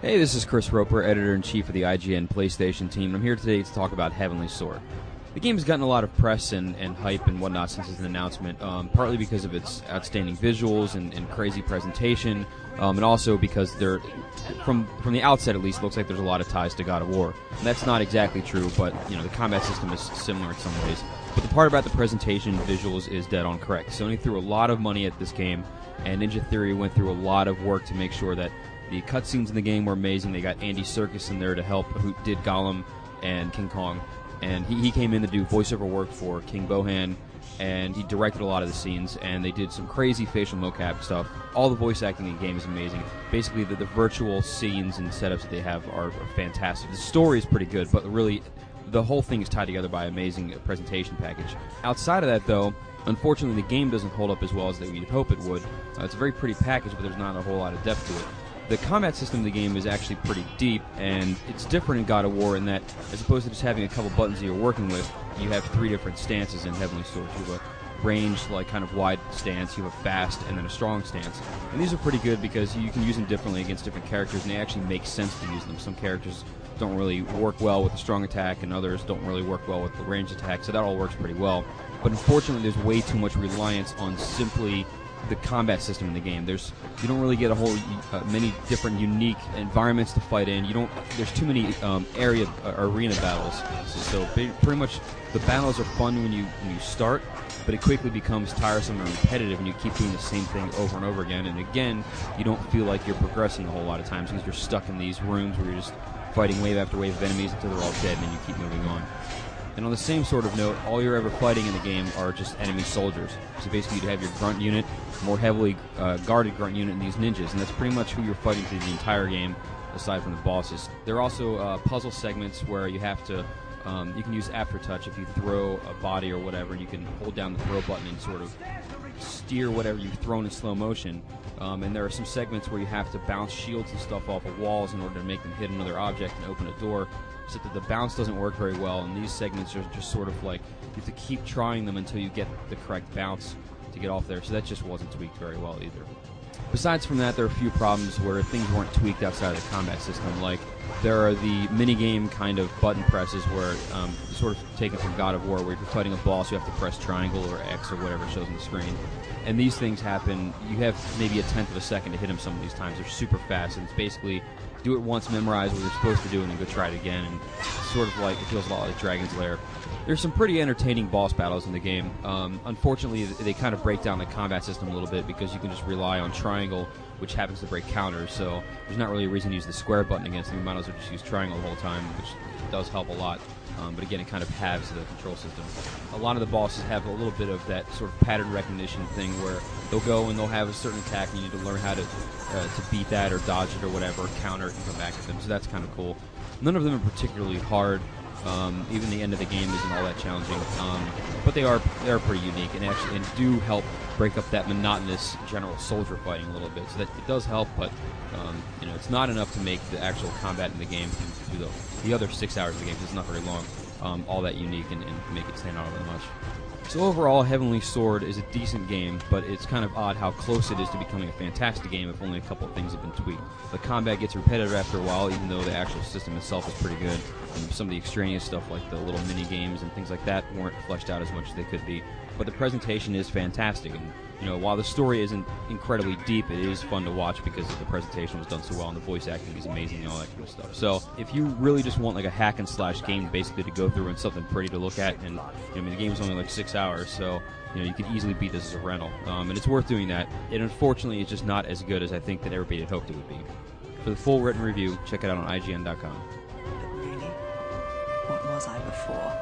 Hey, this is Chris Roper, Editor-in-Chief of the IGN PlayStation team, and I'm here today to talk about Heavenly Sword. The game has gotten a lot of press and hype and whatnot since its announcement, partly because of its outstanding visuals and crazy presentation, and also because from the outset at least, it looks like there's a lot of ties to God of War. And that's not exactly true, but the combat system is similar in some ways. But the part about the presentation and visuals is dead on correct. Sony threw a lot of money at this game, and Ninja Theory went through a lot of work to make sure that the cutscenes in the game were amazing. They got Andy Serkis in there to help, who did Gollum and King Kong. And he came in to do voiceover work for King Bohan, and he directed a lot of the scenes, and they did some crazy facial mocap stuff. All the voice acting in the game is amazing. Basically, the virtual scenes and setups that they have are fantastic. The story is pretty good, but really, the whole thing is tied together by an amazing presentation package. Outside of that, though, unfortunately, the game doesn't hold up as well as we'd hope it would. It's a very pretty package, but there's not a whole lot of depth to it. The combat system of the game is actually pretty deep, and it's different in God of War in that, as opposed to just having a couple buttons that you're working with, you have three different stances in Heavenly Sword. You have a ranged, kind of wide stance, you have a fast, and then a strong stance. And these are pretty good because you can use them differently against different characters, and they actually make sense to use them. Some characters don't really work well with the strong attack, and others don't really work well with the ranged attack, so that all works pretty well. But unfortunately, there's way too much reliance on simply the combat system in the game. You don't really get a whole many different unique environments to fight in. There's too many arena battles. So pretty much the battles are fun when you start, but it quickly becomes tiresome and repetitive, and you keep doing the same thing over and over again. And again, you don't feel like you're progressing a whole lot of times because you're stuck in these rooms where you're just fighting wave after wave of enemies until they're all dead, and then you keep moving on. And on the same sort of note, all you're ever fighting in the game are just enemy soldiers. So basically you'd have your grunt unit, more heavily guarded grunt unit, and these ninjas, and that's pretty much who you're fighting through the entire game, aside from the bosses. There are also puzzle segments where you have to, you can use aftertouch if you throw a body or whatever, and you can hold down the throw button and sort of steer whatever you've thrown in slow motion. And there are some segments where you have to bounce shields and stuff off of walls in order to make them hit another object and open a door, so that the bounce doesn't work very well, and these segments are just sort of like, you have to keep trying them until you get the correct bounce to get off there, so that just wasn't tweaked very well either. Besides from that, there are a few problems where things weren't tweaked outside of the combat system, like there are the minigame kind of button presses where, sort of taken from God of War, where if you're fighting a boss, you have to press triangle or X or whatever shows on the screen. And these things happen, you have maybe a tenth of a second to hit them some of these times. They're super fast, and it's basically do it once, memorize what you're supposed to do, and then go try it again. And it's sort of like, it feels a lot like Dragon's Lair. There's some pretty entertaining boss battles in the game. Unfortunately, they kind of break down the combat system a little bit because you can just rely on triangle, which happens to break counters, so there's not really a reason to use the square button against them. You might as well just use triangle the whole time, which does help a lot. But again, it kind of halves the control system. A lot of the bosses have a little bit of that sort of pattern recognition thing where they'll go and they'll have a certain attack, and you need to learn how to beat that or dodge it or whatever, counter it and come back at them, so that's kind of cool. None of them are particularly hard. Even the end of the game isn't all that challenging, but they are pretty unique and do help break up that monotonous general soldier fighting a little bit. So that it does help, but it's not enough to make the actual combat in the game through the other 6 hours of the game, 'cause it's not very long, all that unique and make it stand out very much. So overall, Heavenly Sword is a decent game, but it's kind of odd how close it is to becoming a fantastic game if only a couple of things have been tweaked. The combat gets repetitive after a while, even though the actual system itself is pretty good. And some of the extraneous stuff, like the little mini games and things like that, weren't fleshed out as much as they could be. But the presentation is fantastic, and while the story isn't incredibly deep, it is fun to watch because the presentation was done so well, and the voice acting is amazing and all that kind of stuff. So if you really just want like a hack and slash game basically to go through and something pretty to look at, and the game's only like 6 hours, so you could easily beat this as a rental, and it's worth doing that. It unfortunately is just not as good as I think that everybody had hoped it would be. For the full written review, check it out on IGN.com. But really, what was I before?